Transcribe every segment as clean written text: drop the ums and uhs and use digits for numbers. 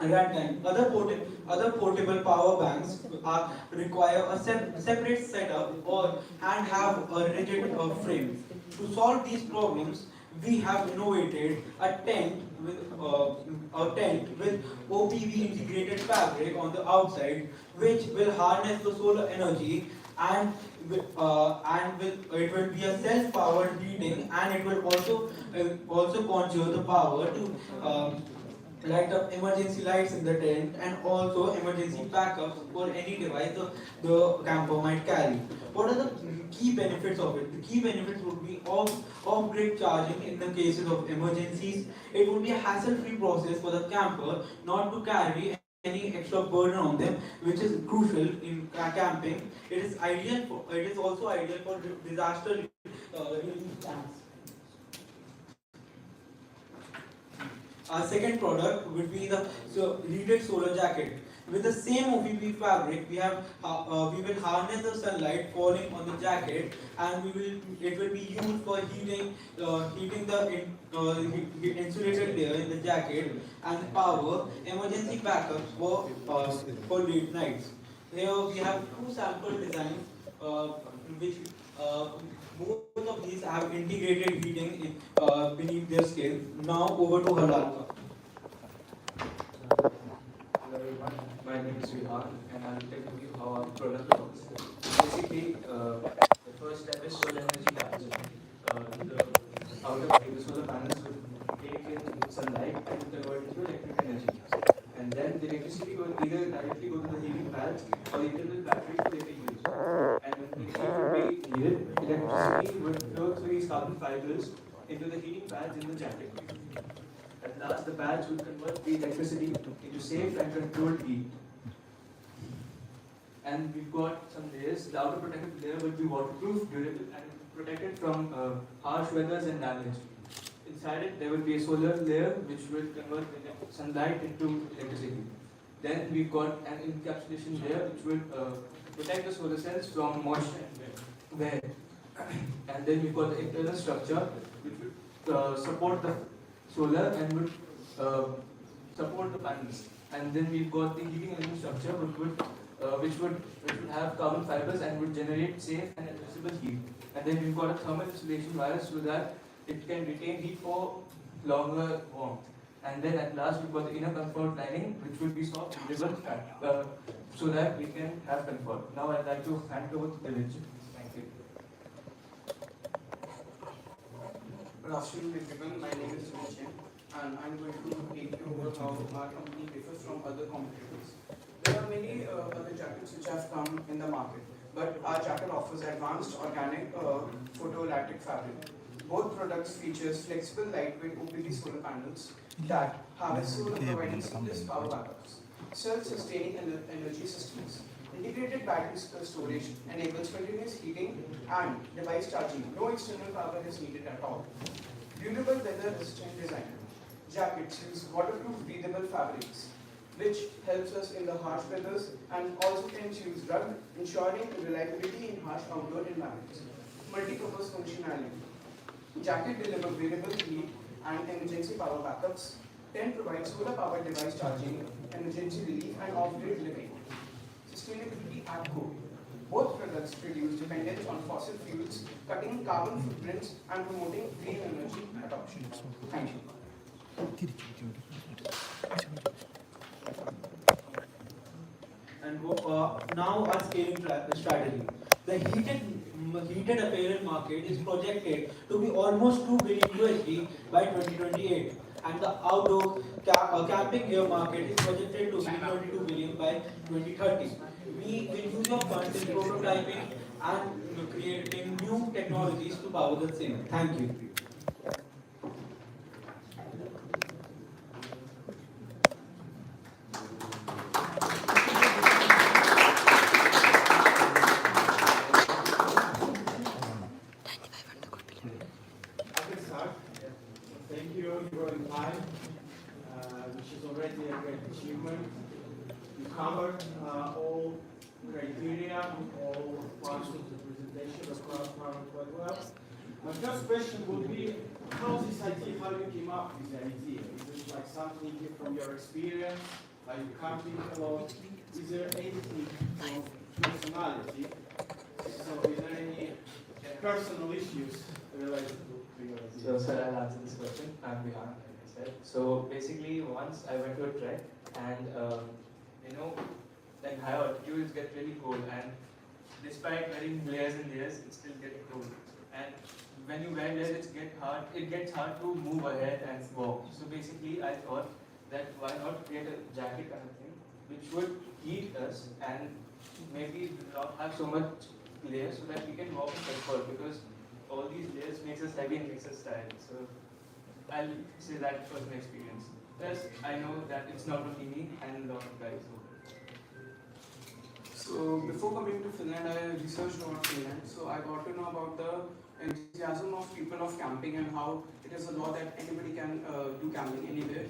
runtime. Other portable power banks require a separate setup or and have a rigid frame. To solve these problems, we have innovated a tent with OPV integrated fabric on the outside, which will harness the solar energy and it will be a self-powered heating, and it will also conjure the power to light up emergency lights in the tent and also emergency backups for any device the camper might carry. What are the key benefits of it? The key benefits would be off-grid charging in the cases of emergencies. It would be a hassle-free process for the camper not to carry any extra burden on them, which is crucial in camping. It is also ideal for disaster relief camps. Our second product would be the heated solar jacket. With the same OPP fabric, we will harness the sunlight falling on the jacket, and it will be used for heating the insulated layer in the jacket and power emergency backups for late nights. Here we have two sample designs, which uh, both of these have integrated heating beneath their skin. Now over to Halal. Hello everyone, my name is Vihan and I will tell you how our product works. Basically, the first step is solar energy capture. The outer body, the solar panels will take in sunlight and convert it into electric energy. And then the electricity will either directly go to the heating pad or internal battery to later use. And when the heat will be needed, electricity will flow through these carbon fibers into the heating pads in the jacket. At last, the pads will convert the electricity into safe and controlled heat. And we've got some layers. The outer protective layer will be waterproof, durable, and protected from harsh weathers and damage. Inside it, there will be a solar layer which will convert the sunlight into electricity. Then we've got an encapsulation layer which will protect the solar cells from moisture and wear. And then we've got the internal structure which will support the solar and would support the panels. And then we've got the heating element structure which would have carbon fibers and would generate safe and addressable heat. And then we've got a thermal insulation wire so that it can retain heat for longer warmth. And then at last we've got the inner comfort lining which will be soft and breathable so that we can have comfort. Now I'd like to hand over to the lecture. Thank you. Good afternoon everyone, my name is Sunil and I'm going to take you over how our company differs from other competitors. There are many other jackets which have come in the market, but our jacket offers advanced organic photoelastic fabric. Both products features flexible lightweight OPD solar panels that harvest solar providing seamless power backups, self-sustaining energy systems. Integrated battery storage enables continuous heating and device charging. No external power is needed at all. Durable weather-resistant design. Jackets use waterproof breathable fabrics, which helps us in the harsh weathers and also can use rugged, ensuring reliability in harsh outdoor environments. Multi-purpose functionality. Jacket delivers variable heat and emergency power backups. Tent provides solar-powered device charging, emergency relief, and off-grid living. Sustainability at core. Both products reduce dependence on fossil fuels, cutting carbon footprints and promoting green energy adoption. Thank you. And now our scaling strategy. The heated apparel market is projected to be almost 2 billion USD by 2028, and the outdoor camping gear market is projected to be 22 billion by 2030. We will use your funds in prototyping and creating new technologies to power the same. Thank you. I can start. Thank you. You were in time, which is already a great achievement. You covered all criteria, all parts of the presentation across quite well. My first question would be, how this idea, how you came up with the idea? Is it like something from your experience, like camping a lot? Is there anything from personality? So is there any personal issues related to your idea? So, sir, I'll answer this question. I'm Vihan, like I said. So, basically, once I went to a trek, and you know, like high altitudes get really cold, and despite wearing layers and layers, it still gets cold. And when you wear layers, it gets hard to move ahead and walk. So, basically, I thought that why not create a jacket kind of thing, which would heat us and maybe not have so much layers so that we can walk in comfort, because all these layers makes us heavy and makes us tired. So I'll say that was my experience. Plus, I know that it's not only me and a lot of guys who. So before coming to Finland, I researched on Finland. So I got to know about the enthusiasm of people of camping and how it is a law that anybody can do camping anywhere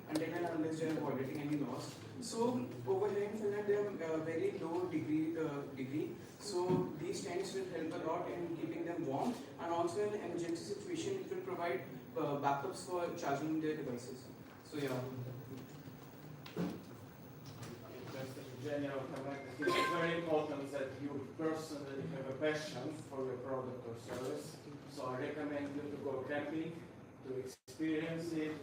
until and unless they are violating any laws. So over here in Finland, they have a very low degree. So these tents will help a lot in keeping them warm, and also in an emergency situation, it will provide backups for charging their devices. So yeah. Just in general, it's very important that you personally have a passion for your product or service. So I recommend you to go camping, to experience it,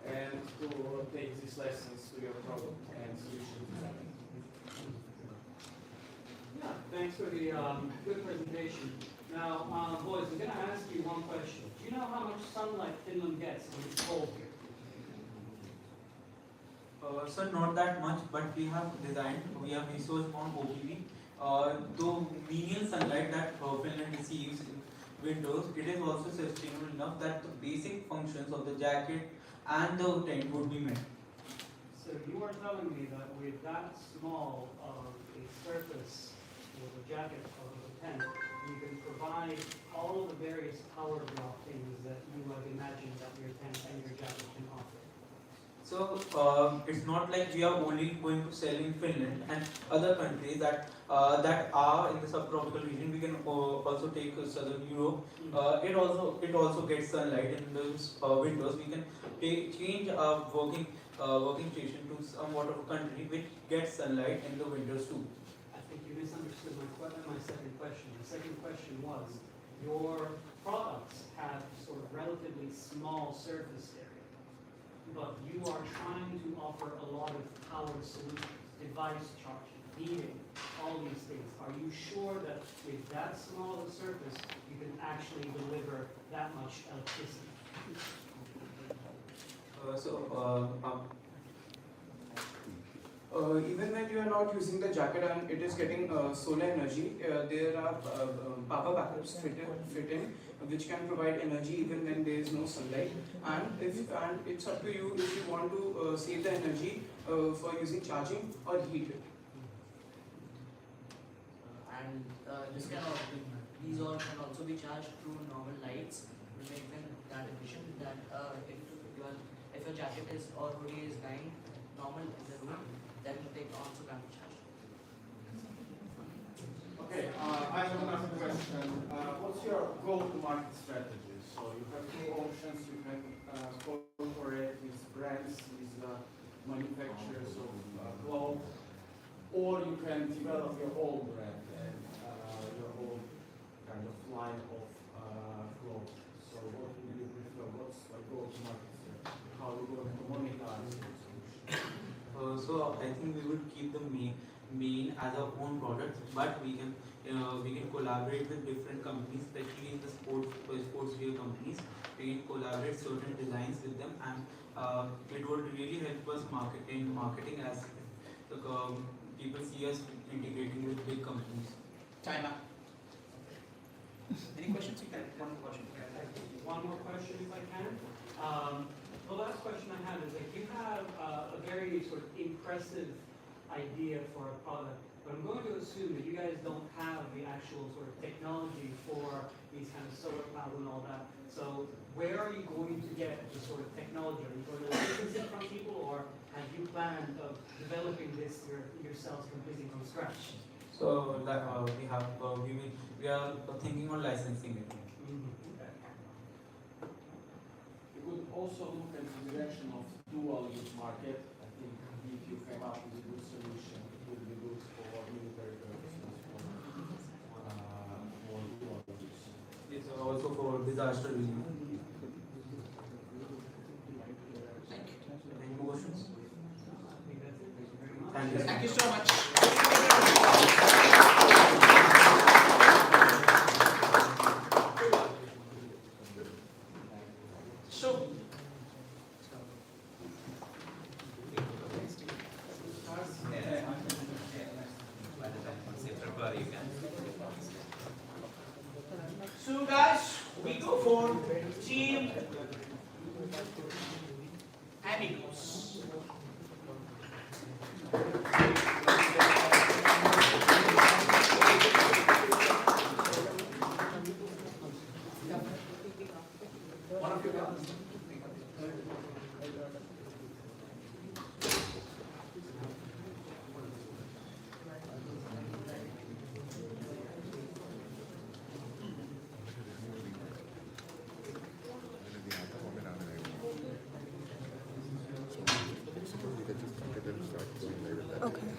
and to take these lessons to your product and solution design. Yeah, thanks for the good presentation. Now, boys, I'm going to ask you one question. Do you know how much sunlight Finland gets when it's cold here? So not that much, but we have researched on OPV. The median sunlight that Finland receives in winters, it is also sustainable enough that the basic functions of the jacket and the tent would be met. So you are telling me that with that small of a surface with a jacket of a tent, you can provide all of the various power draw things that you have imagined that your tent and your jacket can offer. So it's not like we are only going to sell in Finland and other countries that are in the subtropical region. We can also take southern Europe. It also gets sunlight in those winters. We can change our working station to somewhat of a country which gets sunlight in the winters too. I think you misunderstood my second question. The second question was, your products have sort of relatively small surface area, but you are trying to offer a lot of power solutions, device charging, heating, all these things. Are you sure that with that small of a surface, you can actually deliver that much electricity? Even when you are not using the jacket and it is getting solar energy, there are power backups fit in which can provide energy even when there is no sunlight. And it's up to you if you want to save the energy for using charging or heat it. And these all can also be charged through normal lights to make them that efficient that if your jacket is or hoodie is lying normal in the room, then they also can be charged. Okay, I have another question. What's your go-to-market strategy? So you have two options. You can cooperate with brands, with manufacturers of clothes, or you can develop your own brand and your own kind of line of clothes. So what would you prefer? What's like go-to-market strategy? How are you going to monetize your solution? So I think we would keep the main as our own product, but we can collaborate with different companies, especially in the sports wear companies. We can collaborate certain designs with them, and it would really help us marketing as the people see us integrating with big companies. Time up. Any questions? You can. One more question. One more question if I can. The last question I have is that you have a very sort of impressive idea for a product, but I'm going to assume that you guys don't have the actual sort of technology for these kind of solar panels and all that. So where are you going to get the sort of technology? Are you going to license it from people, or have you planned of developing this yourselves completely from scratch? So we are thinking on licensing it. Mm-hmm. You could also look at the direction of dual use market. I think if you come up with a good solution, it will be good for military purposes, for dual use. It's also for disaster relief. Any more questions? Thank you. Thank you so much. So, so guys, we go for team amigos. One of you guys. Okay.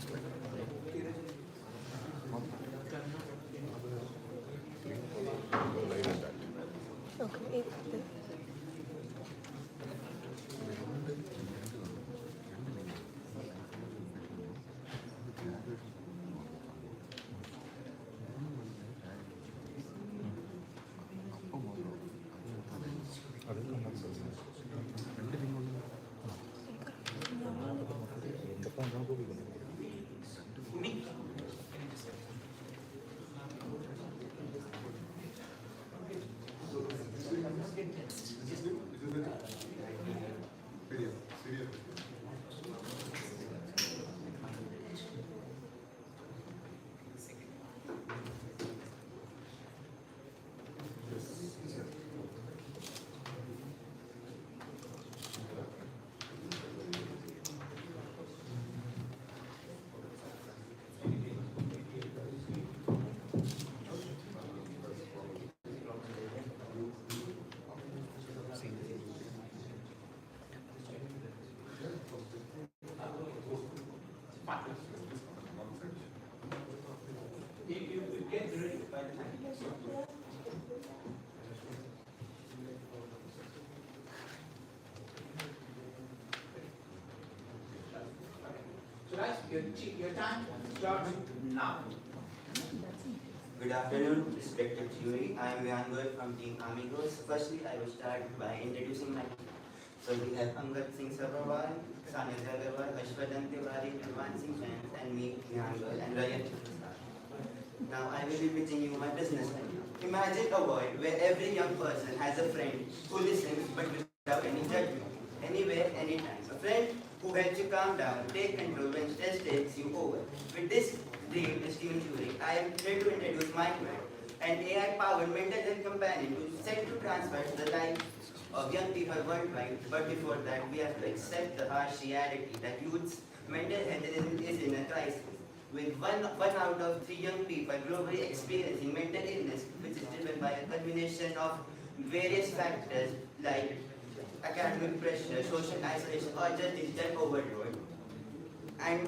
You get ready by the time. So guys, your time starts now. Good afternoon, respected jury. I am Viangoy from Team Amigos. Firstly, I will start by introducing my team. So we have Angad Singh Sabharwal, Sanidhya Agarwal, Ashwadan Tiwari, Irwan Singh Jain, and me, Viangoy, and Ryan Chittisar. Now I will be pitching you my business idea. Imagine a world where every young person has a friend who listens but without any judgment, anywhere, anytime. A friend who helps you calm down, take control when stress takes you over. With this dream, esteemed jury, I am here to introduce MindMap, an AI-powered mental health companion who is set to transform the lives of young people worldwide. But before that, we have to accept the harsh reality that youth's mental health is in a crisis. With one out of 3 young people globally experiencing mental illness, which is driven by a combination of various factors like academic pressure, social isolation, or just digital overload. And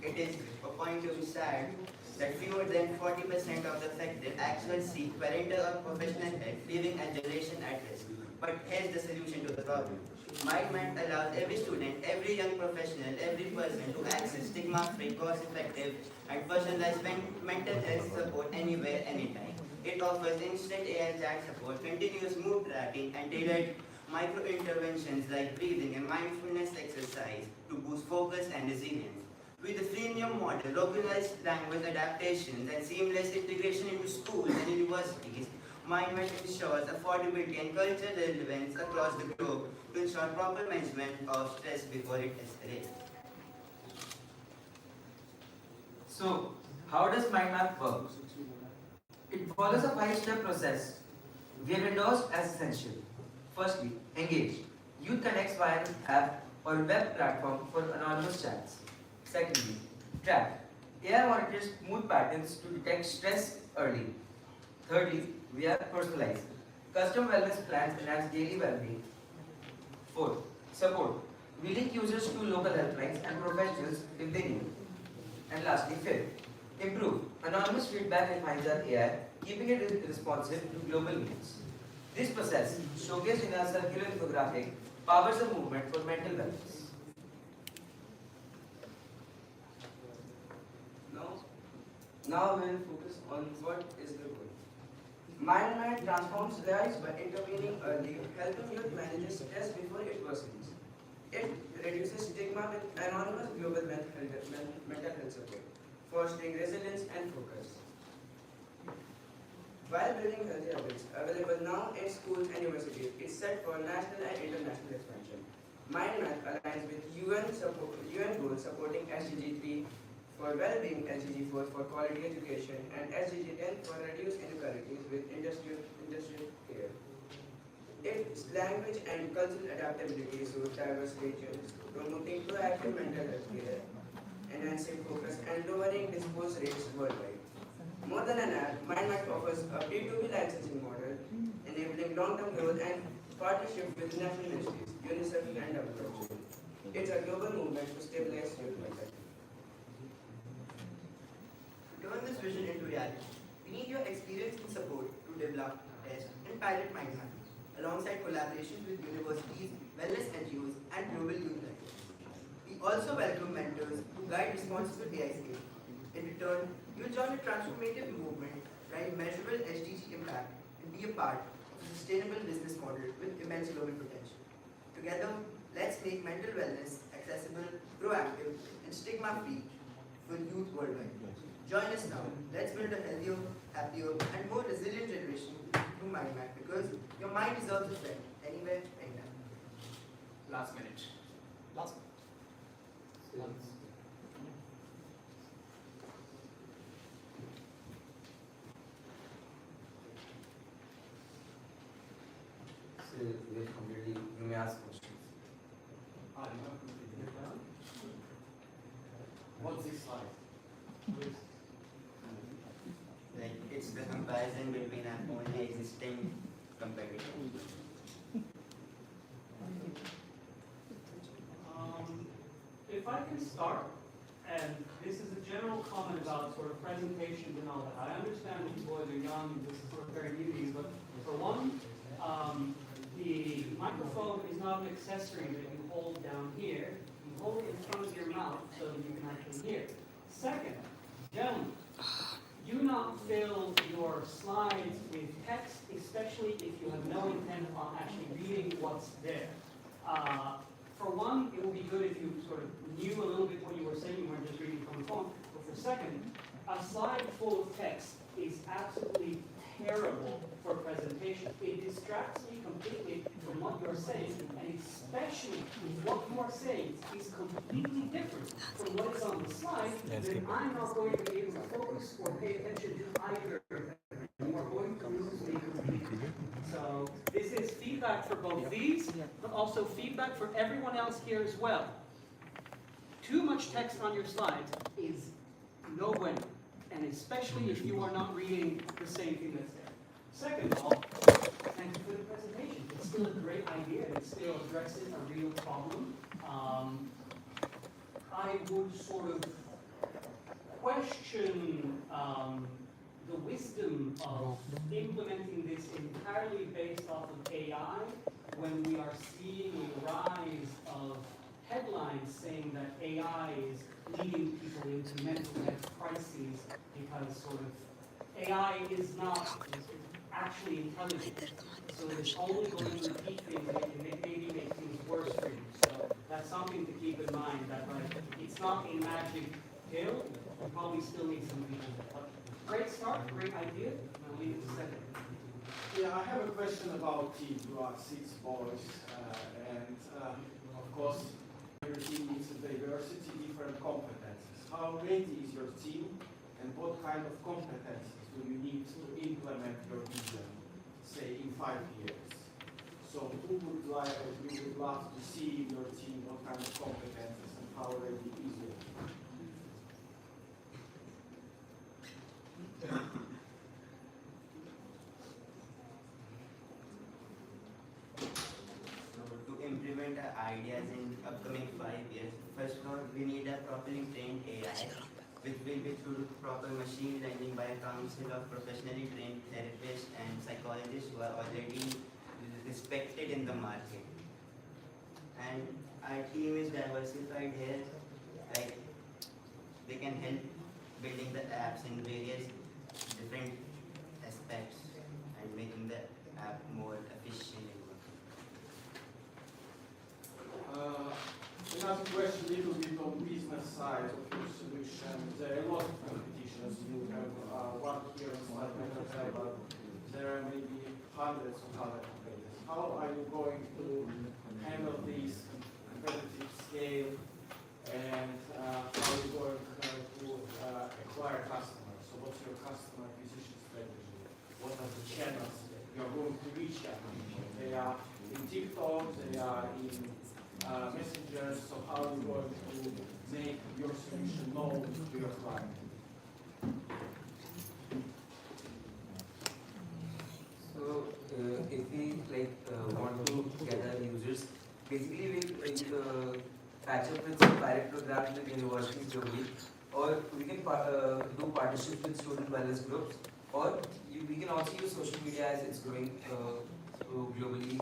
it is a point to be sad that fewer than 40% of the affected actually seek parental or professional help, leaving a generation at risk. But here's the solution to the problem. MindMap allows every student, every young professional, every person to access stigma-free, cost-effective, and personalized mental health support anywhere, anytime. It offers instant AI chat support, continuous mood tracking, and tailored micro-interventions like breathing and mindfulness exercise to boost focus and resilience. With the freemium model, localized language adaptations, and seamless integration into schools and universities, MindMap ensures affordability and cultural relevance across the globe to ensure proper management of stress before it escalates. So, how does MindMap work? It follows a 5-step process. We are endorsed as essential. Firstly, engage. Youth connects via an app or web platform for anonymous chats. Secondly, track. AI monitors mood patterns to detect stress early. Thirdly, we are personalized. Custom wellness plans enhance daily well-being. Fourth, support. We link users to local helplines and professionals if they need. And lastly, fifth, improve. Anonymous feedback refines our AI, keeping it responsive to global needs. This process, showcased in our circular infographic, powers the movement for mental wellness. Now we'll focus on what is the goal. MindMed transforms lives by intervening early, helping youth manage stress before it worsens. It reduces stigma with anonymous global mental health support, fostering resilience and focus. While building healthy habits, available now in schools and universities, is set for national and international expansion. MindMath aligns with UN goals supporting SDG 3 for well-being, SDG 4 for quality education, and SDG 10 for reduced inequalities with industrial care. Its language and cultural adaptability suit diverse regions, promoting proactive mental health care, enhancing focus, and lowering divorce rates worldwide. More than an app, MindMath offers a B2B licensing model, enabling long-term growth and partnership with national ministries, UNICEF, and WHO. It's a global movement to stabilize youth mental health. To turn this vision into reality, we need your experience and support to develop, test, and pilot MindMap, alongside collaborations with universities, wellness NGOs, and global youth networks. We also welcome mentors to guide responsible AI scale. In return, you'll join a transformative movement, drive measurable SDG impact, and be a part of a sustainable business model with immense global potential. Together, let's make mental wellness accessible, proactive, and stigma-free for youth worldwide. Join us now. Let's build a healthier, happier, and more resilient generation through MindMap, because your mind deserves a friend anywhere, anytime. Last minute. So we'll completely, you may ask questions. What's this slide? Like, it's the comparison between an only existing competitor. If I can start, and this is a general comment about sort of presentations and all that. I understand that you boys are young and this is sort of very new to you, but for one, the microphone is not an accessory that you hold down here. You hold it in front of your mouth so that you can actually hear. Second, gentlemen, do not fill your slides with text, especially if you have no intent on actually reading what's there. For one, it would be good if you sort of knew a little bit what you were saying, you weren't just reading from the phone. But for second, a slide full of text is absolutely terrible for presentation. It distracts me completely from what you're saying, and especially if what you are saying is completely different from what is on the slide, then I'm not going to be able to focus or pay attention to either. You are going to lose me completely. So this is feedback for both these, but also feedback for everyone else here as well. Too much text on your slides is no bueno, and especially if you are not reading the same thing that's there. Second of all, thank you for the presentation. It's still a great idea, and it still addresses a real problem. I would sort of question the wisdom of implementing this entirely based off of AI when we are seeing a rise of headlines saying that AI is leading people into mental health crises because sort of AI is not actually intelligent. So it's only going to repeat things and maybe make things worse for you. So that's something to keep in mind, that like it's not a magic pill. You probably still need some people. But great start, great idea. I'll leave it to second. Yeah, I have a question about team. You are 6 boys, and of course, your team needs a diversity, different competencies. How ready is your team, and what kind of competencies do you need to implement your vision, say, in 5 years? So, who would you would love to see in your team? What kind of competencies, and how ready is your team? So, to implement ideas in upcoming 5 years. First of all, we need a properly trained AI, which will be through proper machine learning by a council of professionally trained therapists and psychologists who are already respected in the market. And our team is diversified here, like they can help building the apps in various different aspects and making the app more efficient. Another question, little bit on business side of your solution. There are a lot of competitions. You have one here on slide manager, but there are maybe hundreds of other competitors. How are you going to handle this competitive scale, and how are you going to acquire customers? So what's your customer acquisition strategy? What are the channels you're going to reach them? They are in TikTok, they are in messengers, so how are you going to make your solution known to your client? So if we want to gather users, basically we patch up with some pilot programs with universities globally, or we can do partnerships with student wellness groups, or we can also use social media as it's growing globally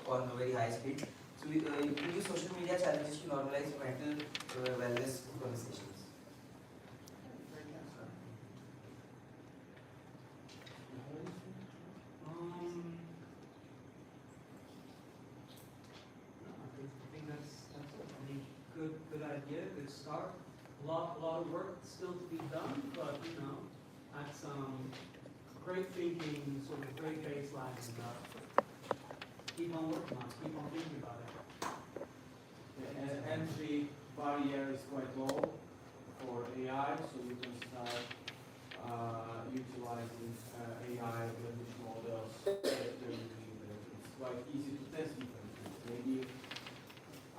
on a very high speed. So we can use social media challenges to normalize mental wellness conversations. I think that's a pretty good idea, good start. A lot of work still to be done, but that's great thinking, sort of great baseline, and keep on working on it, keep on thinking about it. The entry barrier is quite low for AI, so you can start utilizing AI language models. It's quite easy to test different things. Maybe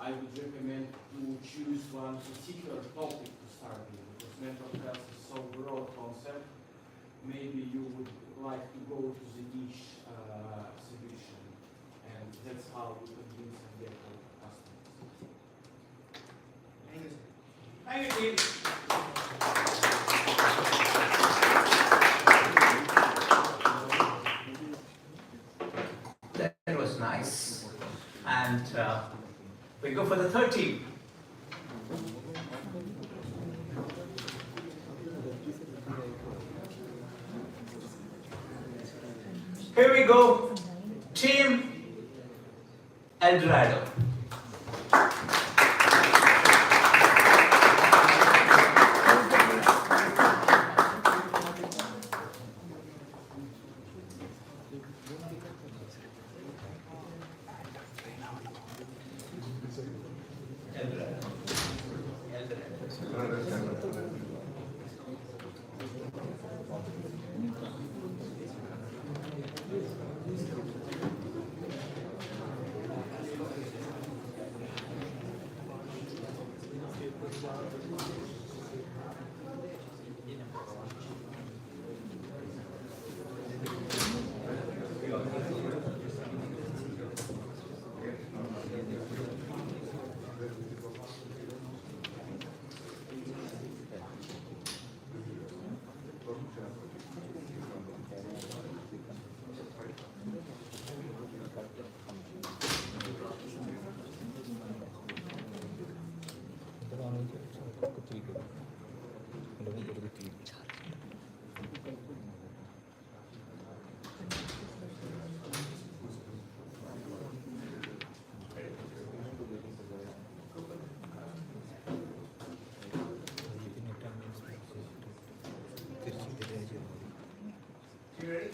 I would recommend to choose one particular topic to start with, because mental health is so broad concept. Maybe you would like to go to the niche solution, and that's how you convince and get more customers. Thank you, sir. Thank you, team. That was nice. And we go for the third team. Here we go, Team Eldorado. You ready?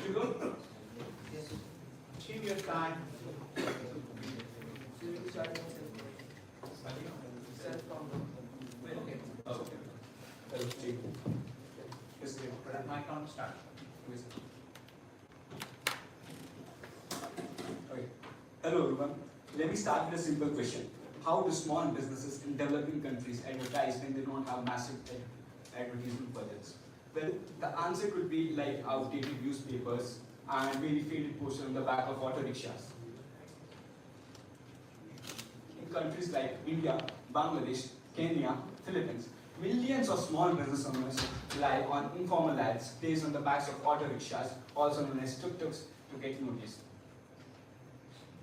You go? Yes. Team your time. My count start. Okay. Hello everyone. Let me start with a simple question. How do small businesses in developing countries advertise when they don't have massive advertisement budgets? Well, the answer could be like outdated newspapers and very faded posters on the back of auto rickshaws. In countries like India, Bangladesh, Kenya, Philippines, millions of small business owners rely on informal ads placed on the backs of auto rickshaws, also known as tuk-tuks, to get noticed.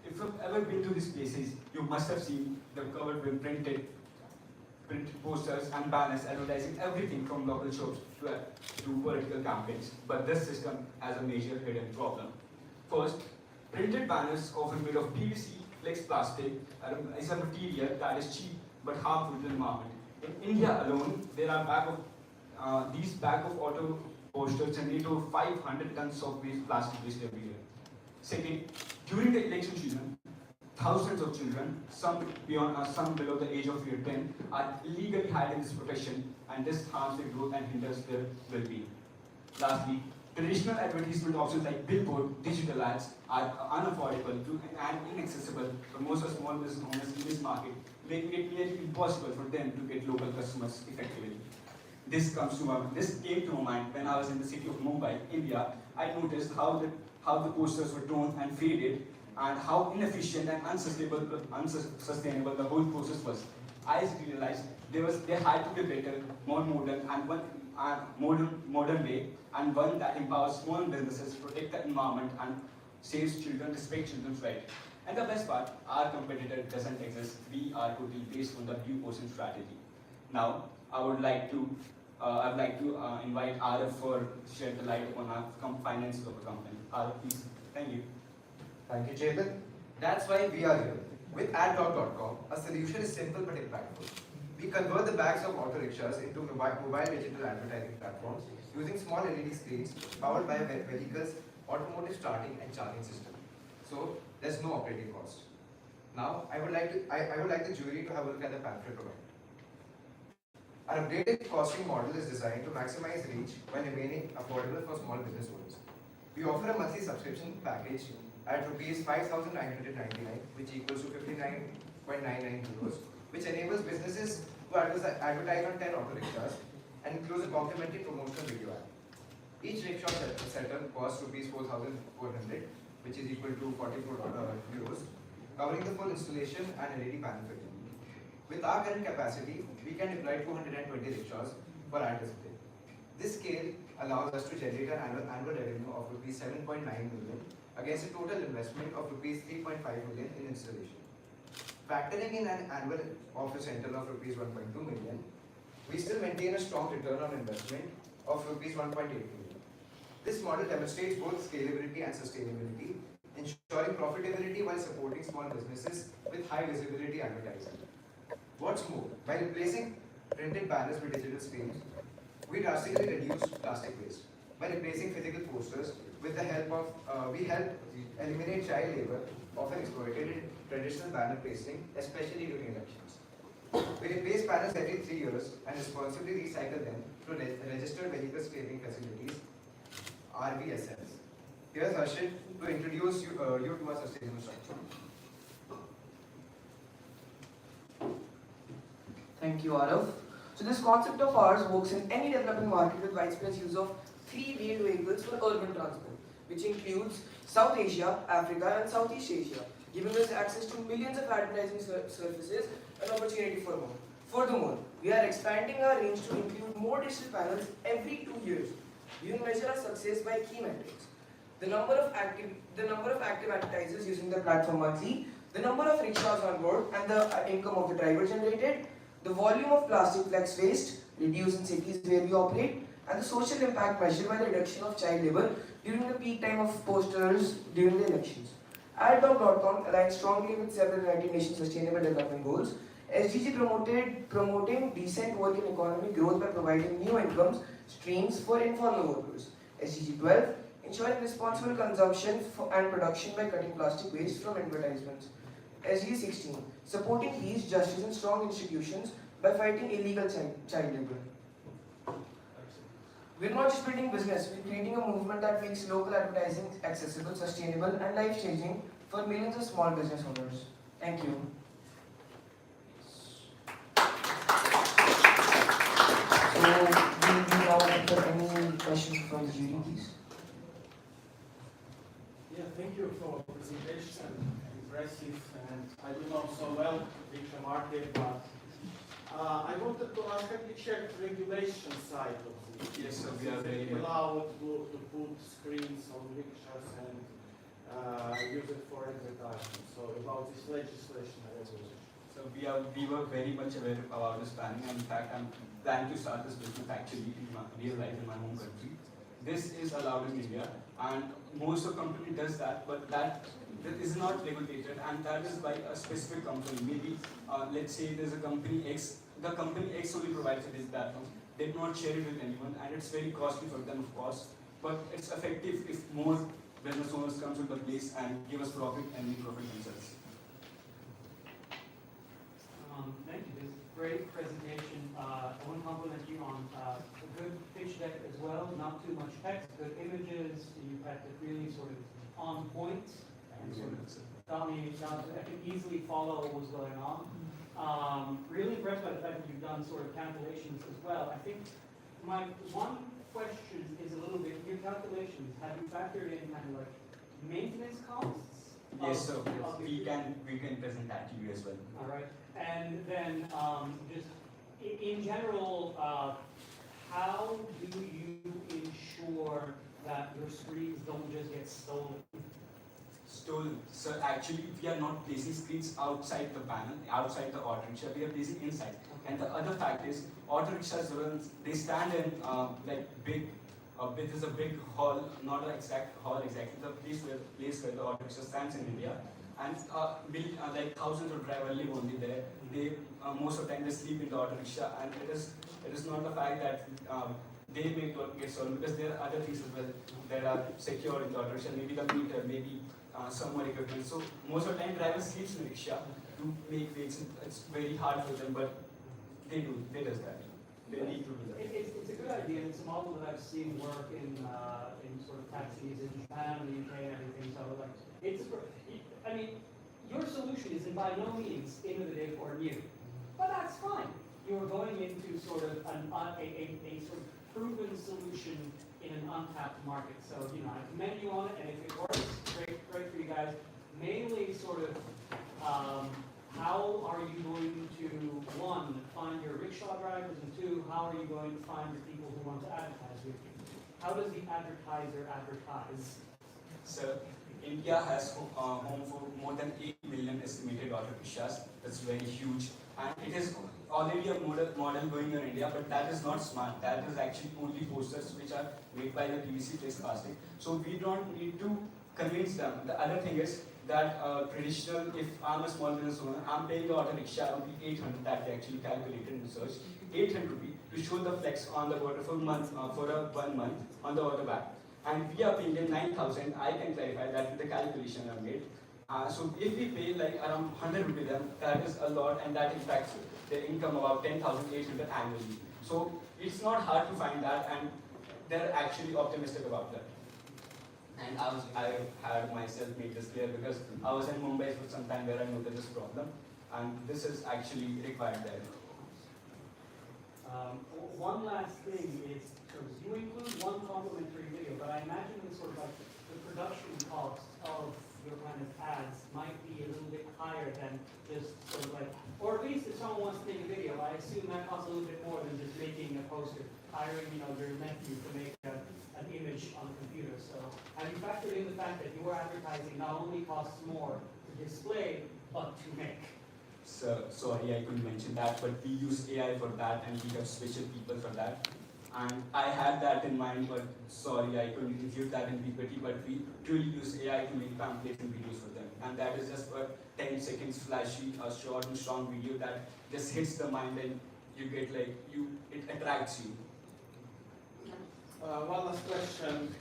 If you've ever been to these places, you must have seen them covered with printed posters and banners advertising everything from local shops to political campaigns. But this system has a major hidden problem. First, printed banners, often made of PVC, flex plastic, is a material that is cheap but harmful to the environment. In India alone, there are these bag of auto posters generate over 500 tons of plastic waste every year. Second, during the election season, thousands of children, some below the age of 10, are illegally hiding this protection, and this harms their growth and hinders their well-being. Lastly, traditional advertisement options like billboard, digital ads are unaffordable and inaccessible for most of small business owners in this market, making it nearly impossible for them to get local customers effectively. This came to my mind when I was in the city of Mumbai, India. I noticed how the posters were torn and faded, and how inefficient and unsustainable the whole process was. I realized they had to be better, more modern, and modern way, and one that empowers small businesses, protect the environment, and saves children, respect children's rights. And the best part, our competitor doesn't exist. We are totally based on the Blue Ocean strategy. Now, I'd like to invite Arif for shed the light on our finances of the company. Arif, please. Thank you. Thank you, Chetan. That's why we are here. With AdDog.com, a solution is simple but impactful. We convert the bags of auto rickshaws into mobile digital advertising platforms using small LED screens powered by a vehicle's automotive starting and charging system. So there's no operating cost. Now, I would like the jury to have a look at the pamphlet provided. Our updated costing model is designed to maximize reach while remaining affordable for small business owners. We offer a monthly subscription package at Rs 5,999, which equals to 59.99 euros, which enables businesses to advertise on 10 auto rickshaws and includes a complimentary promotional video ad. Each rickshaw setup costs Rs 4,400, which is equal to 44 euros, covering the full installation and LED panel fitting. With our current capacity, we can deploy 220 rickshaws for ad display. This scale allows us to generate an annual revenue of Rs 7.9 million against a total investment of Rs 3.5 million in installation. Factoring in an annual office rental of Rs 1.2 million, we still maintain a strong return on investment of Rs 1.8 million. This model demonstrates both scalability and sustainability, ensuring profitability while supporting small businesses with high visibility advertising. What's more, by replacing printed banners with digital screens, we drastically reduce plastic waste. By replacing physical posters, with the help of, we help eliminate child labor, often exploited in traditional banner pasting, especially during elections. We replace banners every 3 years and responsibly recycle them to registered vehicle scraping facilities, RVSLs. Here's Harshit to introduce you to our sustainable structure. Thank you, Arav. So this concept of ours works in any developing market with widespread use of three-wheeled vehicles for urban transport, which includes South Asia, Africa, and Southeast Asia, giving us access to millions of advertising surfaces and opportunity for more. Furthermore, we are expanding our range to include more digital panels every 2 years. We will measure our success by key metrics: the number of active advertisers using the platform monthly, the number of rickshaws on board, and the income of the driver generated, the volume of plastic flex waste reduced in cities where we operate, and the social impact measured by the reduction of child labor during the peak time of posters during the elections. AdDog.com aligns strongly with several United Nations Sustainable Development Goals. SDG promoting decent work and economic growth by providing new income streams for informal workers. SDG 12, ensuring responsible consumption and production by cutting plastic waste from advertisements. SDG 16, supporting peace, justice, and strong institutions by fighting illegal child labor. We're not just building business, we're creating a movement that makes local advertising accessible, sustainable, and life-changing for millions of small business owners. Thank you. So, we now enter any question from the jury, please. Yeah, thank you for the presentation. Impressive, and I do not so well the market, but I wanted to ask, have you checked regulation side of this? Yes, sir, we are very much. Allowed to put screens on rickshaws and use it for advertising. So about this legislation and regulation. So we were very much aware about this planning, and in fact I'm planning to start this business actually in my real life in my home country. This is allowed in India, and most of company does that, but that is not regulated, and that is by a specific company. Maybe let's say there's a company X, the company X only provides this platform. They do not share it with anyone, and it's very costly for them, of course. But it's effective if more business owners come to the place and give us profit and make profit themselves. Thank you. This is a great presentation. I want to compliment you on a good pitch deck as well. Not too much text, good images. You had to really sort of on point and sort of got me down to, I could easily follow what was going on. Really impressed by the fact that you've done sort of calculations as well. I think my one question is a little bit, your calculations, have you factored in kind of like maintenance costs? Yes, so we can present that to you as well. All right, and then just in general, how do you ensure that your screens don't just get stolen? Stolen. So actually, we are not placing screens outside the panel, outside the auto rickshaw. We are placing inside. And the other fact is, auto rickshaws they stand in like big. There's a big hall, not an exact hall exactly, the place where the auto rickshaw stands in India, and like thousands of drivers live only there. They most of the time they sleep in the auto rickshaw, and it is not the fact that they may get stolen, because there are other things as well that are secure in the auto rickshaw. Maybe the meter, maybe some more equipment. So most of the time drivers sleep in the rickshaw to make weights. It's very hard for them, but they does that. They need to do that. It's a good idea. It's a model that I've seen work in sort of taxis in Japan and the UK and everything. So like, I mean, your solution is by no means end of the day for new, but that's fine. You're going into sort of a sort of proven solution in an untapped market. So I commend you on it, and if it works, great for you guys. Mainly, sort of. How are you going to, one, find your rickshaw drivers, and two, how are you going to find the people who want to advertise with you? How does the advertiser advertise? So, India has home for more than 8 million estimated auto rickshaws. That's very huge. And it is already a model going in India, but that is not smart. That is actually only posters which are made by the PVC-based plastic. So we don't need to convince them. The other thing is that traditional, if I'm a small business owner, I'm paying the auto rickshaw only 800 that we actually calculated in research, 800 rupees to show the flex on the water for 1 month on the auto back. And we are paying them 9,000. I can clarify that with the calculation I made. So if we pay like around 100 rupees, then that is a lot, and that impacts their income about 10,800 annually. So it's not hard to find that, and they're actually optimistic about that. And I had myself made this clear because I was in Mumbai for some time where I noticed this problem, and this is actually required there. One last thing is, so you include one complimentary video, but I imagine the sort of like the production cost of your kind of ads might be a little bit higher than just sort of like, or at least if someone wants to take a video, I assume that costs a little bit more than just making a poster, hiring your nephew to make an image on the computer. So have you factored in the fact that your advertising not only costs more to display, but to make? So sorry, I couldn't mention that, but we use AI for that, and we have special people for that. And I had that in mind, but sorry, I couldn't include that in PPT, but we truly use AI to make pamphlets and videos for them. And that is just a 10 seconds flashy, a short and strong video that just hits the mind, and you get like, it attracts you. One last question.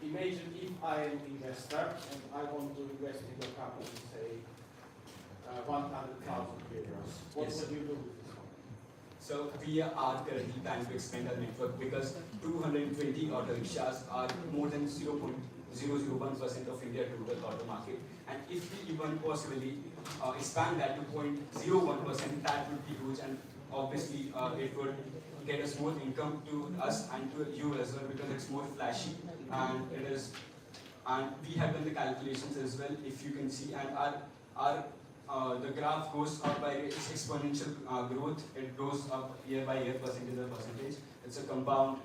Imagine if I am an investor and I want to invest in your company, say 100,000 euros. What Yes. would you do with this one? So we are currently planning to expand our network because 220 auto rickshaws are more than 0.001% of India's total auto market. And if we even possibly expand that to 0.01%, that would be huge. And obviously it would get us more income to us and to you as well because it's more flashy and it is, and we have done the calculations as well, if you can see, and our the graph goes up by its exponential growth. It goes up year by year, percentage by percentage. It's a compound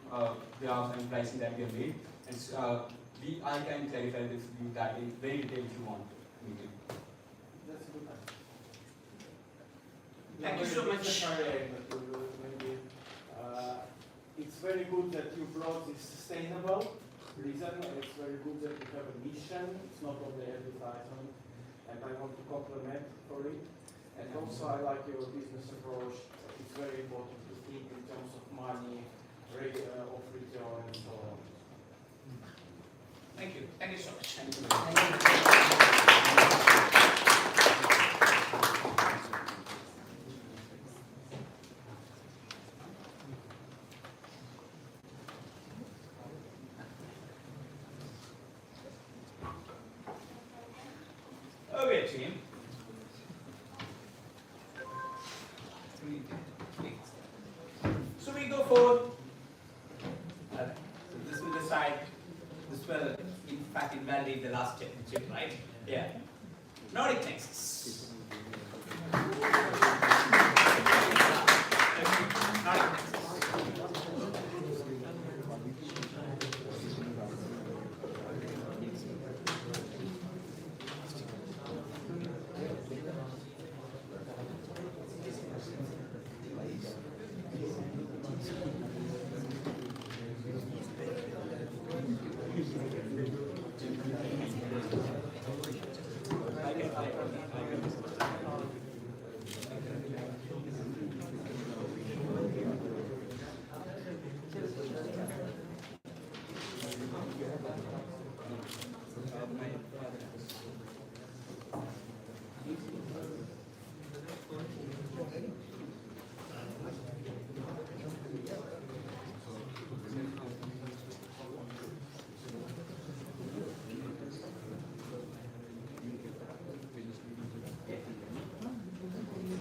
graph and pricing that we have made. And I can clarify this with you that in very detail if you want me to. That's a good answer. Thank you so much. It's very good that you brought this sustainable reason. It's very good that you have a mission. It's not only advertisement. And I want to compliment for it. And also I like your business approach. It's very important to think in terms of money, of return and so on. Thank you. Thank you so much. Thank you. Okay, team. So we go for. So this will decide. This will, in fact, invalidate the last championship, right? Yeah. Nordic Texas. Nordic Texas.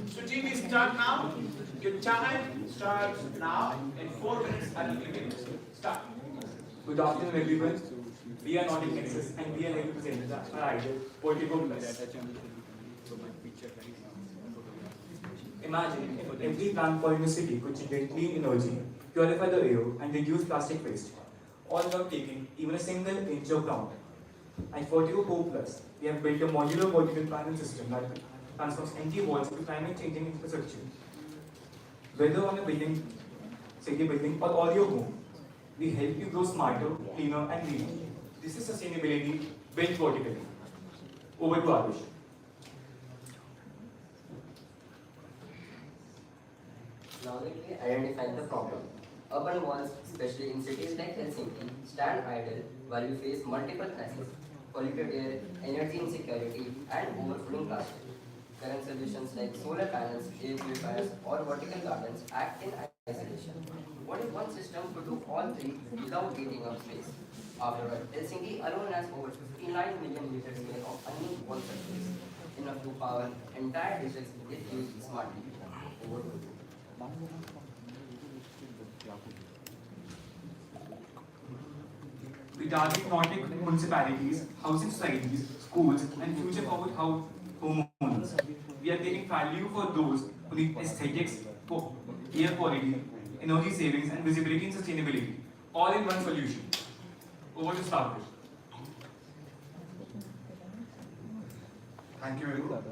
So team, we start now. Your time starts now. In 4 minutes, I will give it. Start. Good afternoon, everyone. We are Nordic Texas and we are here to present our idea, Portico Plus. Imagine if every plant point in the city could generate clean energy, purify the air, and reduce plastic waste, all without taking even a single inch of ground. At Portico Plus, we have built a modular vertical panel system that transforms empty walls into climate changing infrastructure. Whether on a building, city building, or all your home, we help you grow smarter, cleaner, and greener. This is sustainability built vertically. Over to Arush. Now that we identify the problem, urban walls, especially in cities like Helsinki, stand idle while we face multiple crises: polluted air, energy insecurity, and overflowing plastic. Current solutions like solar panels, air purifiers, or vertical gardens act in isolation. What if one system could do all three without eating up space? After all, Helsinki alone has over 59 million meters square of unused wall surface, enough to power entire districts if used smartly. Over to you. We target Nordic municipalities, housing societies, schools, and future-forward homeowners. We are taking value for those who need aesthetics, air quality, energy savings, and visibility and sustainability, all in one solution. Over to Stavros. Thank you very much.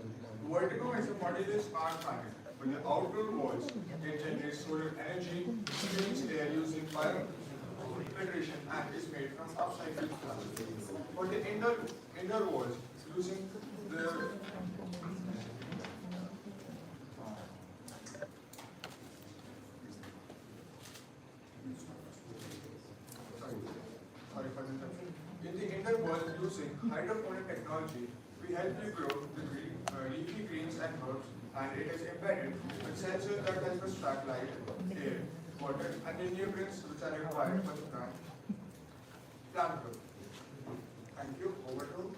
Vertigo is a modular smart planet. With the outdoor walls, it generates solar energy, cleans air using filtration, and is made from upcycled plastic. For the indoor walls, using the in the indoor walls using hydroponic technology, we help you grow the leafy greens and herbs, and it is embedded with sensors that help us track light, air, water, and the nutrients which are required for the plant growth. Thank you. Over to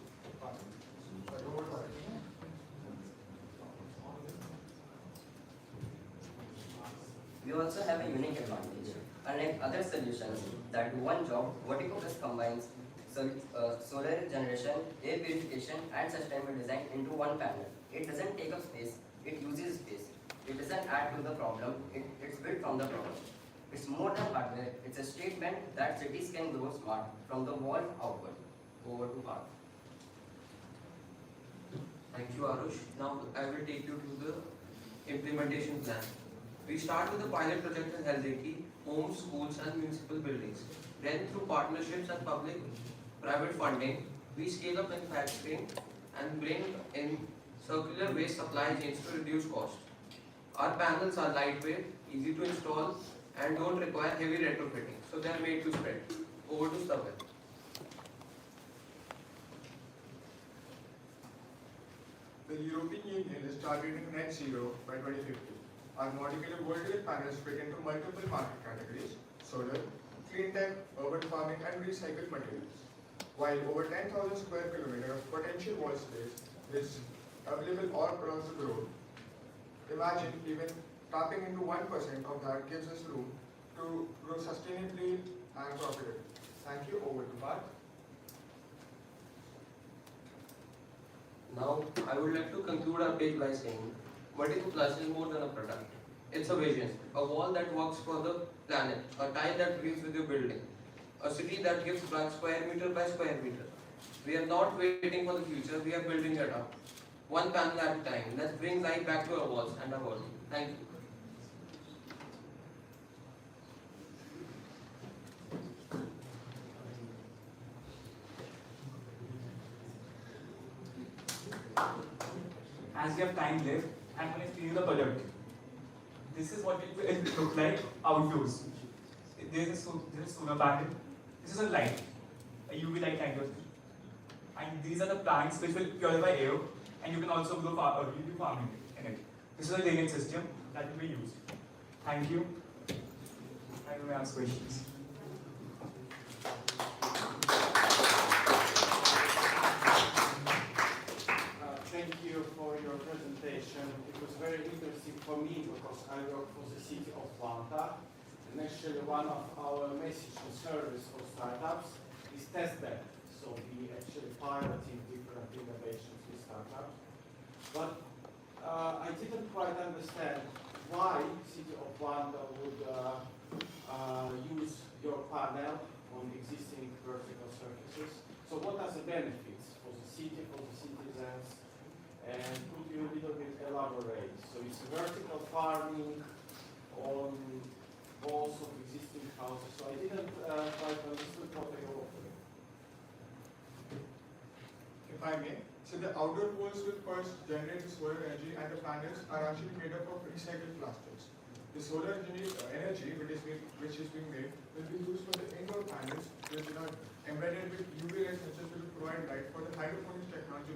We also have a unique advantage. Unlike other solutions that do one job, Vertigo Plus combines solar generation, air purification, and sustainable design into one panel. It doesn't take up space, it uses space. It doesn't add to the problem, it's built from the problem. It's more than hardware, it's a statement that cities can grow smart from the wall outward. Over to Parth. Thank you, Arush. Now I will take you to the implementation plan. We start with the pilot project in Helsinki, homes, schools and municipal buildings. Then through partnerships and public-private funding, we scale up manufacturing and bring in circular waste supply chains to reduce cost. Our panels are lightweight, easy to install and don't require heavy retrofitting, so they are made to spread. Over to Stavan. The European Union is targeting net zero by 2050. Our modular vertical panels fit into multiple market categories: solar, clean tech, urban farming, and recycled materials. While over 10,000 square kilometers of potential wall space is available all across the globe, imagine even tapping into 1% of that gives us room to grow sustainably and profitably. Thank you. Over to Parth. Now, I would like to conclude our page by saying, Vertigo Plus is more than a product. It's a vision, a wall that works for the planet, a tile that breathes with your building, a city that gives back square meter by square meter. We are not waiting for the future, we are building it up. One panel at a time. Let's bring light back to our walls and our world. Thank you. As we have time left, I'm going to explain you the product. This is what it will look like outdoors. There is a solar panel. This is a light, a UV light kind of thing. And these are the plants which will purify air, and you can also do farming in it. This is a drainage system that will be used. Thank you. I will answer questions. Thank you for your presentation. It was very interesting for me because I work for the city of Atlanta. And actually one of our message and service for startups is testbed. So we actually piloting different innovations with startups. But I didn't quite understand why city of Atlanta would use your panel on existing vertical surfaces. So what are the benefits for the city, for the citizens? And could you a little bit elaborate? So it's vertical farming on walls of existing houses. So I didn't quite understand what they were offering. If I may, so the outdoor walls will first generate the solar energy, and the panels are actually made up of recycled plastics. The solar energy which is being made will be used for the indoor panels, which are embedded with UV ray sensors will provide light for the hydroponics technology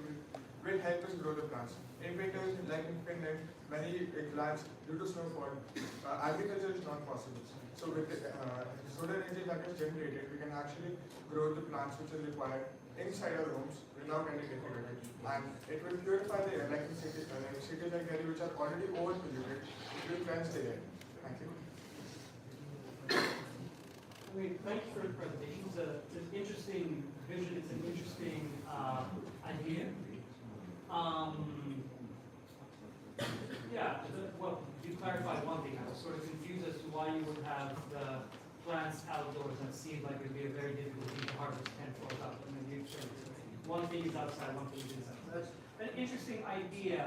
will help us grow the plants. In winters, like in Finland, many plants, due to snowfall, agriculture is not possible. So with the solar energy that is generated, we can actually grow the plants which are required inside our homes without any difficulty. And it will purify the air, like in cities like Delhi, which are already overpolluted, it will cleanse the air. Thank you. I mean, thank you for the presentation. It's an interesting vision. It's an interesting idea. Yeah, well, you clarified one thing. I was sort of confused as to why you would have the plants outdoors, and it seemed like it would be a very difficult thing to harvest 10 floors out. I mean, you sort of, one thing is outside, one thing is inside. So that's an interesting idea.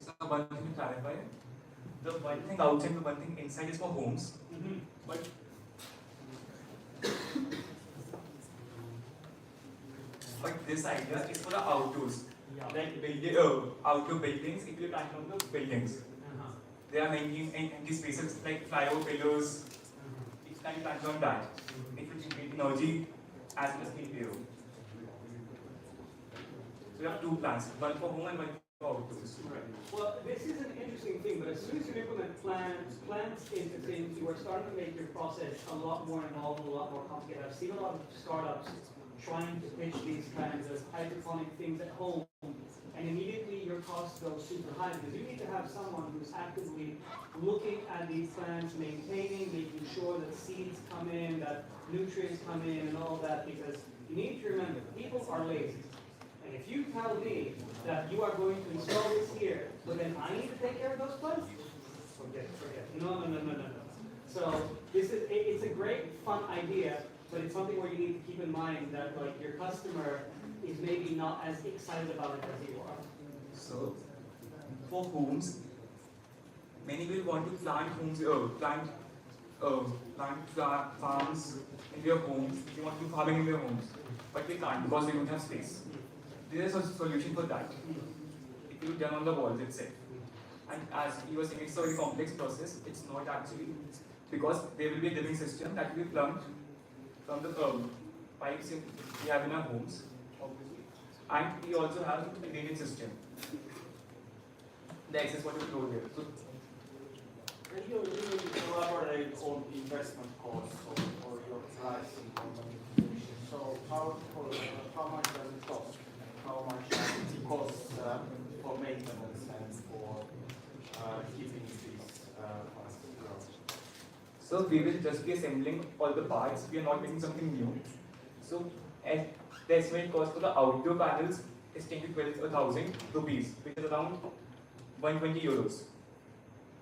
So one thing to clarify, the one thing outside, the one thing inside is for homes. But this idea is for the outdoors. Like outdoor buildings, if you plan on the buildings. They are making empty spaces like flyover pillars. It's kind of planned on that. It will generate energy as well as clean air. So we have two plans, one for home and one for outdoors. Right. Well, this is an interesting thing, but as soon as you implement plants into things, you are starting to make your process a lot more involved and a lot more complicated. I've seen a lot of startups trying to pitch these kinds of hydroponic things at home, and immediately you're costs go super high because you need to have someone who's actively looking at these plants, maintaining, making sure that seeds come in, that nutrients come in and all that, because you need to remember, people are lazy. And if you tell me that you are going to install this here, but then I need to take care of those plants, forget it. No. So it's a great, fun idea, but it's something where you need to keep in mind that like your customer is maybe not as excited about it as you are. So, for homes, many will want to plant farms in their homes. They want to do farming in their homes, but they can't because they don't have space. There is a solution for that. It will be done on the walls itself. And as you were saying, it's a very complex process. It's not actually, because there will be a living system that will be plumbed from the pipes we have in our homes, obviously. And we also have a drainage system. The excess water will flow here. So, can you elaborate on investment costs or your pricing on the modification? So how much does it cost? How much does it cost for maintenance and for keeping these plants growing? So we will just be assembling all the parts. We are not making something new. So the estimated cost for the outdoor panels is 10 to 12,000 rupees, which is around 120 euros.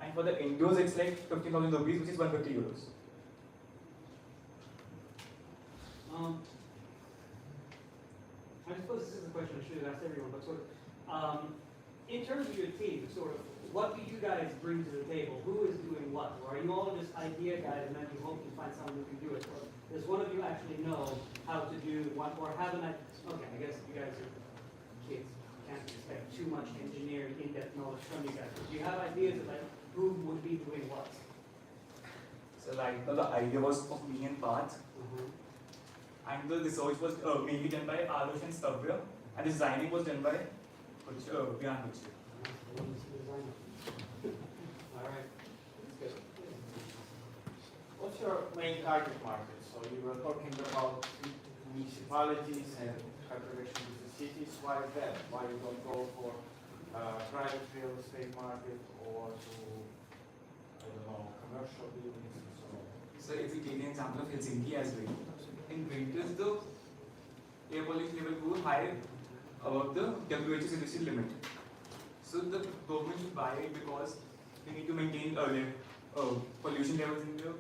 And for the indoors, it's like 15,000 rupees, which is 150 euros. I suppose this is a question I should have asked everyone, but sort of, in terms of your team, sort of, what do you guys bring to the table? Who is doing what? Or are you all just idea guys and then you hope you find someone who can do it? Or does one of you actually know how to do one, or have an idea? Okay, I guess you guys are kids. Can't expect too much engineering in-depth knowledge from you guys. But do you have ideas of like who would be doing what? So right now the idea was of me and Parth. And the research was mainly done by Arush and Stavya, and the designing was done by Byan Kuchhi. Alright. What's your main target market? So you were talking about municipalities and corporations in the cities. Why that? Why you don't go for private real estate market or to, I don't know, commercial buildings and so on? So if we take the example of Helsinki as well, in winters the air pollution level goes high above the WHO's industrial limit. So the government should buy it because they need to maintain pollution levels in the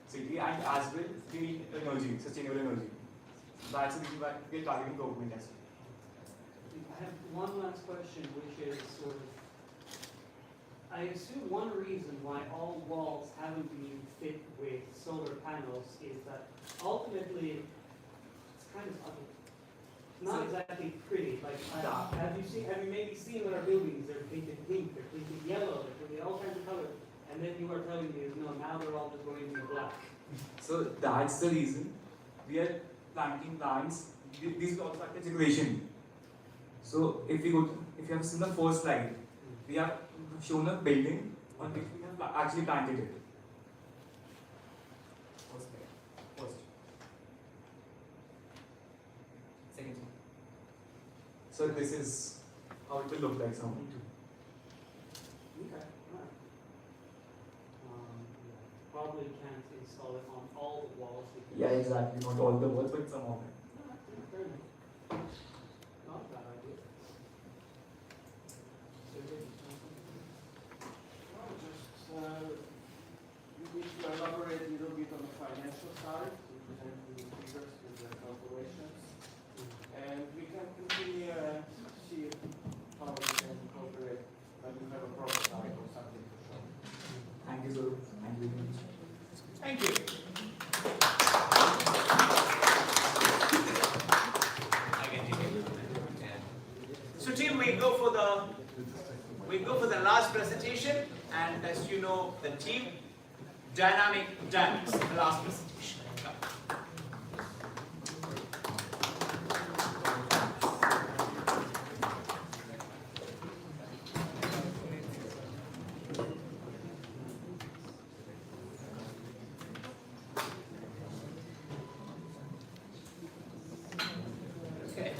city, and as well they need energy, sustainable energy. That's the reason why we are targeting government as well. I have one last question, which is sort of, I assume one reason why all walls haven't been fit with solar panels is that ultimately it's kind of ugly. Not exactly pretty. Like, have you maybe seen what our buildings? They're painted pink, they're painted yellow, they're painted all kinds of colors. And then you are telling me, no, now they're all just going to be black. So that's the reason we are planting plants. These will also act as decoration. So if you have seen the first slide, we have shown a building on which we have actually planted it. First. Second. So this is how it will look like somehow. Okay. Alright. Probably can't install it on all the walls. Yeah, exactly. Not all the walls, but some of them. Fair enough. Not a bad idea. You need to elaborate a little bit on the financial side, to present the figures with the calculations, and we can continue see how we can incorporate when you have a prototype or something to show. Thank you, sir. Thank you very much. Thank you. So team, we go for the last presentation, and as you know, the team dynamics, the last presentation. Okay.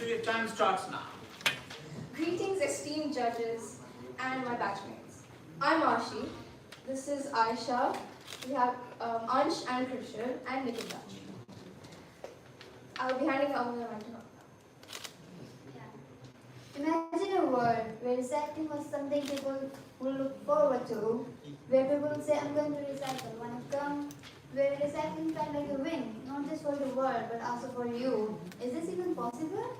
So your time starts now. Greetings, esteemed judges and my batchmates. I'm Arshi. This is Aisha. We have Ansh and Christian and Nikita. I'll be handing over the mic to her. Imagine a world where recycling was something people would look forward to, where people would say, I'm going to recycle when I come, where recycling felt like a win, not just for the world, but also for you. Is this even possible?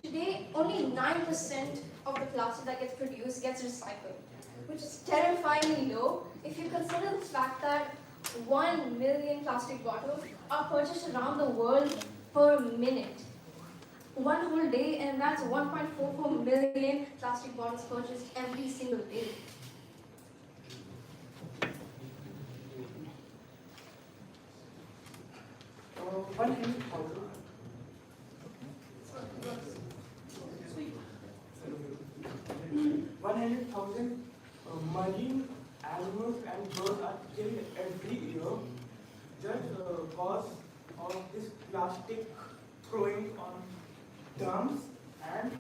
Today, only 9% of the plastic that gets produced gets recycled, which is terrifyingly low if you consider the fact that 1 million plastic bottles are purchased around the world per minute. One whole day, and that's 1.44 million plastic bottles purchased every single day. 100,000 marine animals and birds are killed every year just because of this plastic throwing on dumps, and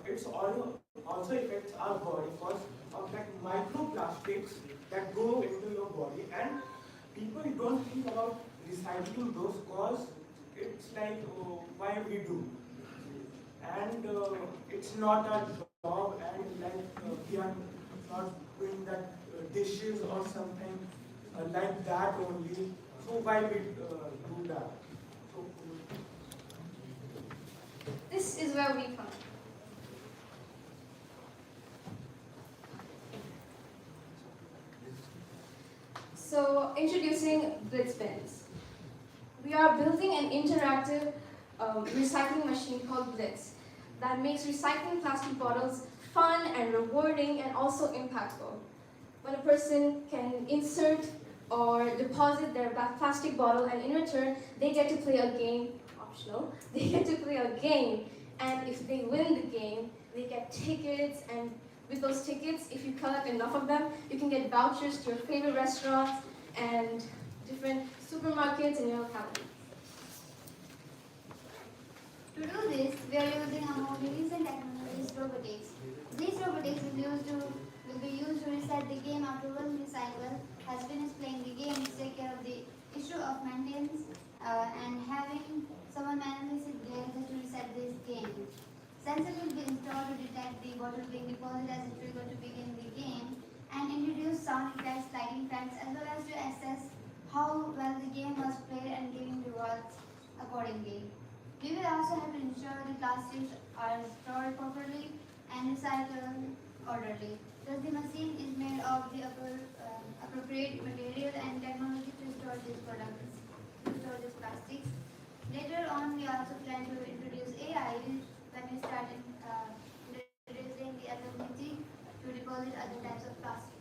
it's also affects our body because of that microplastics that go into your body, and people don't think about recycling those cause it's like why we do, and it's not our job, and we are not doing that dishes or something like that only. So why we do that? So, This is where we come. So, introducing Blitz Bins. We are building an interactive recycling machine called Blitz that makes recycling plastic bottles fun and rewarding and also impactful. When a person can insert or deposit their plastic bottle, and in return they get to play a game, optional, they get to play a game, and if they win the game, they get tickets, and with those tickets, if you collect enough of them, you can get vouchers to your favorite restaurants and different supermarkets in your locality. To do this, we are using a more recent technology, robotics. These robotics will be used to reset the game after one recycler has finished playing the game to take care of the issue of maintenance and having someone manually sit there just to reset this game. Sensors will be installed to detect the bottle being deposited as a trigger to begin the game and introduce sound effects, lighting effects, as well as to assess how well the game was played and giving rewards accordingly. We will also have to ensure the plastics are stored properly and recycled orderly. Thus, the machine is made of the appropriate material and technology to store these products, to store these plastics. Later on, we also plan to introduce AI when we start introducing the ability to deposit other types of plastic.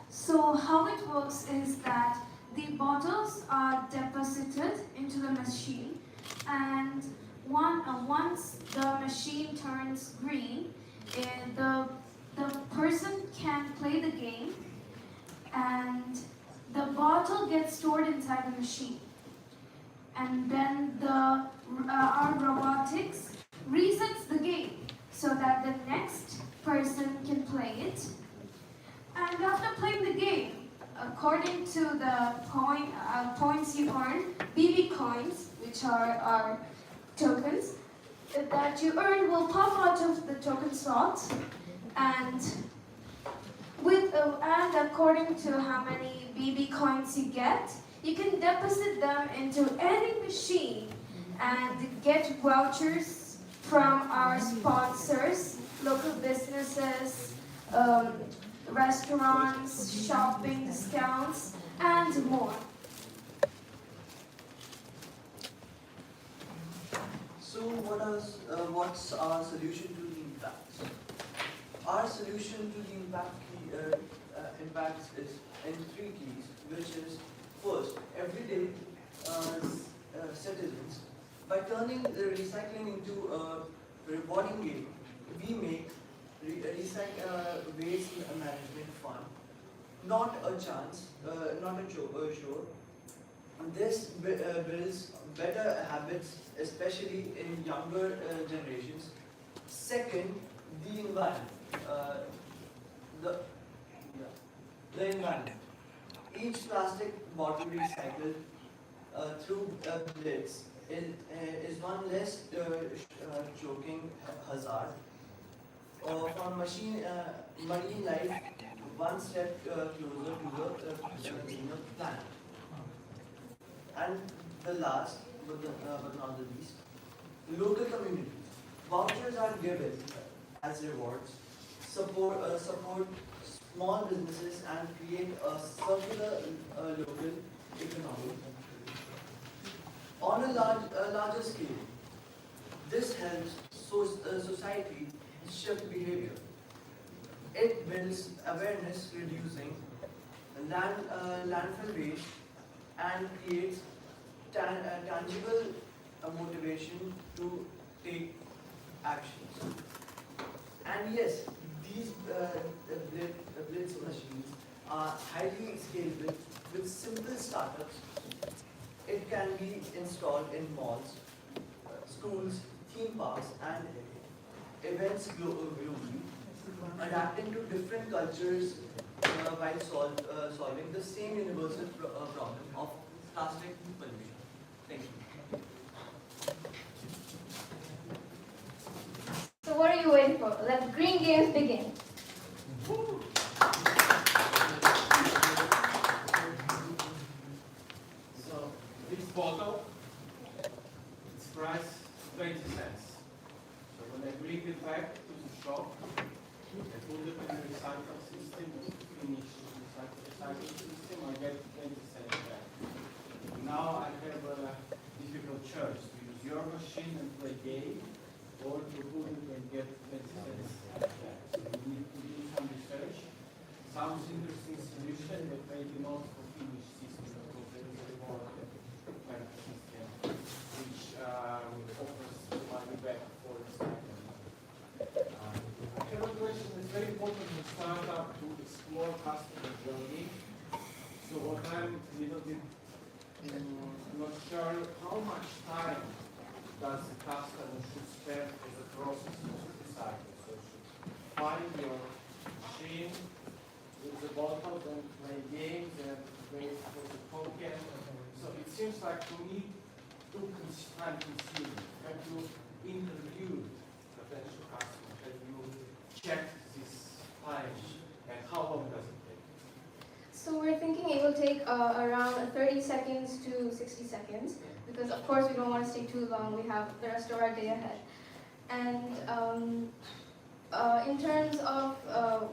So how it works is that the bottles are deposited into the machine, and once the machine turns green, the person can play the game, and the bottle gets stored inside the machine. And then our robotics resets the game so that the next person can play it. And after playing the game, according to the points you earn, BB coins, which are our tokens, that you earn will pop out of the token slot, and according to how many BB coins you get, you can deposit them into any machine and get vouchers from our sponsors, local businesses, restaurants, shopping discounts, and more. So what's our solution to the impacts? Our solution to the impacts is in 3 keys, which is first, everyday citizens. By turning the recycling into a rewarding game, we make waste management fund. Not a chance, not a show. This builds better habits, especially in younger generations. Second, the environment. The, yeah, the environment. Each plastic bottle recycled through blitz is one less choking hazard. For marine life, one step closer to the cleaner planet. And the last, but not the least, local communities. Vouchers are given as rewards, support small businesses and create a circular local economy. On a larger scale, this helps society shift behavior. It builds awareness, reducing landfill waste, and creates tangible motivation to take actions. And yes, these blitz machines are highly scalable with simple startups. It can be installed in malls, schools, theme parks, and events globally, adapting to different cultures while solving the same universal problem of plastic pollution. Thank you. So what are you waiting for? Let the green games begin. So this bottle, its price 20 cents. So when I bring it back to the shop, I put it in the recycle system, finish the recycle system, I get 20 cents back. Now I have a difficult choice to use your machine and play game, or to put it and get 20 cents back. So we need to do some research. Sounds interesting solution, but maybe not for Finnish system, because there is a more better system which offers money back for recycling. I have a question. It's very important to start up to explore customer journey. So what I'm a little bit not sure, how much time does the customer should spend in the process of recycling? So should find your machine with the bottles and play games and wait for the token. So it seems like to me too time consuming. Have you interviewed potential customers? Have you checked this time and how long does it take? So we're thinking it will take around 30 seconds to 60 seconds because of course we don't want to stay too long. We have the rest of our day ahead. And in terms of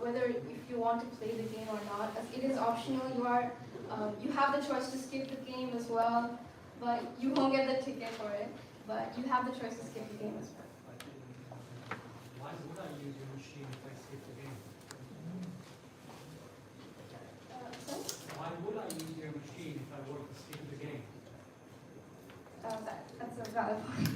whether if you want to play the game or not, as it is optional. You have the choice to skip the game as well, but you won't get the ticket for it. But you have the choice to skip the game as well. Why would I use your machine if I skip the game? Why would I use your machine if I were to skip the game? That's a valid point.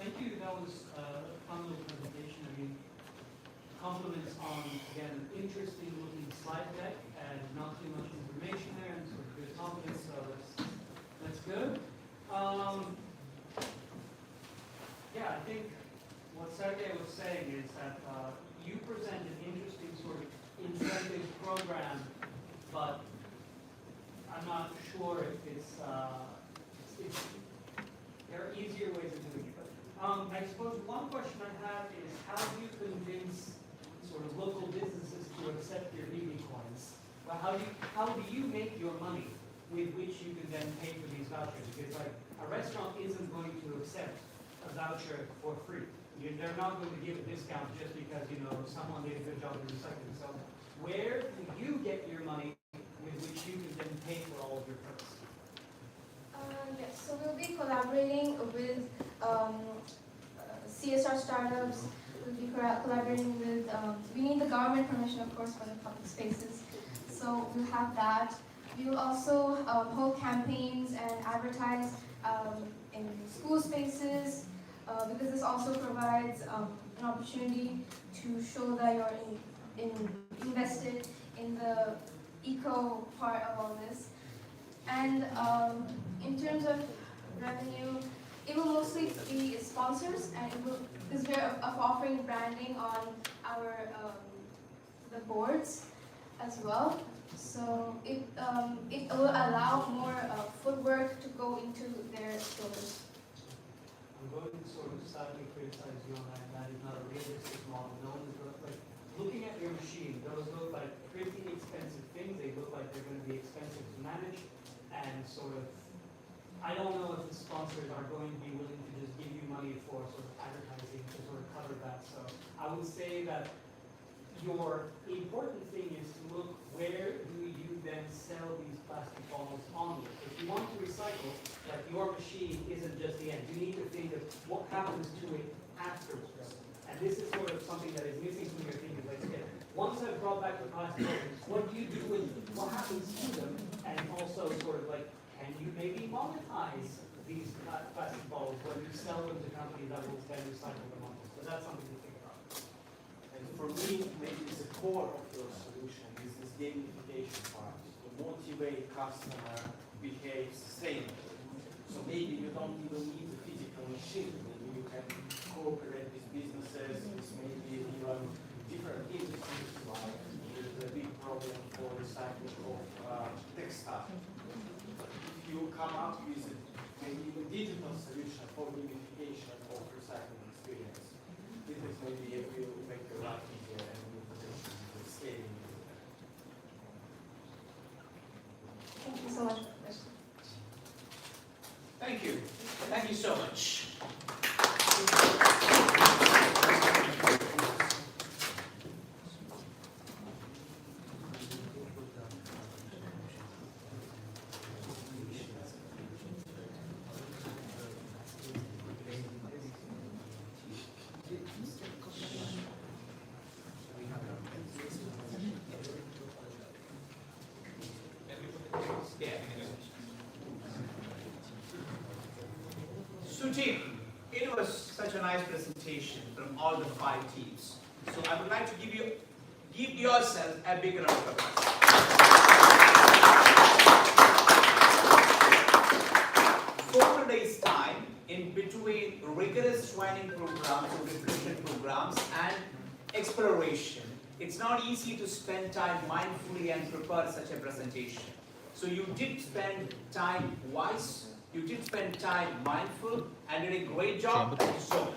Thank you. That was a fun little presentation. I mean, compliments on, again, an interesting looking slide deck and not too much information there and sort of good confidence, so that's good. Yeah, I think what Sergey was saying is that you present an interesting sort of incentive program, but I'm not sure if there are easier ways of doing it. But I suppose one question I have is how do you convince sort of local businesses to accept your BB coins? Well, how do you make your money with which you can then pay for these vouchers? Because like a restaurant isn't going to accept a voucher for free. They're not going to give a discount just because someone did a good job in recycling. So where do you get your money with which you can then pay for all of your purchases? Yes, so we'll be collaborating with CSR startups. We'll be collaborating with, we need the government permission, of course, for the public spaces. So we'll have that. We will also hold campaigns and advertise in school spaces, because this also provides an opportunity to show that you're invested in the eco part of all this. And in terms of revenue, it will mostly be sponsors, and it will, this way of offering branding on our the boards as well. So it will allow more footwork to go into their stores. I'm going to sort of sadly criticize you on that. That is not a realistic model. No one is like looking at your machine. Those look like pretty expensive things. They look like they're going to be expensive to manage, and sort of. I don't know if the sponsors are going to be willing to just give you money for sort of advertising to sort of cover that. So I would say that your important thing is to look where do you then sell these plastic bottles on. If you want to recycle, like your machine isn't just the end. You need to think of what happens to it afterwards. And this is sort of something that is missing from your thinking. Like, okay, once I've brought back the plastic bottles, what do you do with them? What happens to them? And also sort of like, can you maybe monetize these plastic bottles when you sell them to companies that will then recycle them on? So that's something to think about. And for me, maybe the core of your solution is this gamification part, to motivate customer behave sustainably. So maybe you don't even need a physical machine. Maybe you can cooperate with businesses, with maybe even different industries. Like there's a big problem for recycling of textile. If you come up with maybe even digital solution for gamification of recycling experience, this is maybe it will make your life easier and will potentially scaling. Thank you so much. Thank you. Thank you so much. So team, it was such a nice presentation from all the 5 teams. So I would like to give yourself a big round of applause. Four days time in between rigorous training programs, reflection programs, and exploration. It's not easy to spend time mindfully and prepare such a presentation. So you did spend time wise. You did spend time mindful and did a great job. Thank you so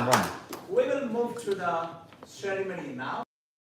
much. We will move to the ceremony now.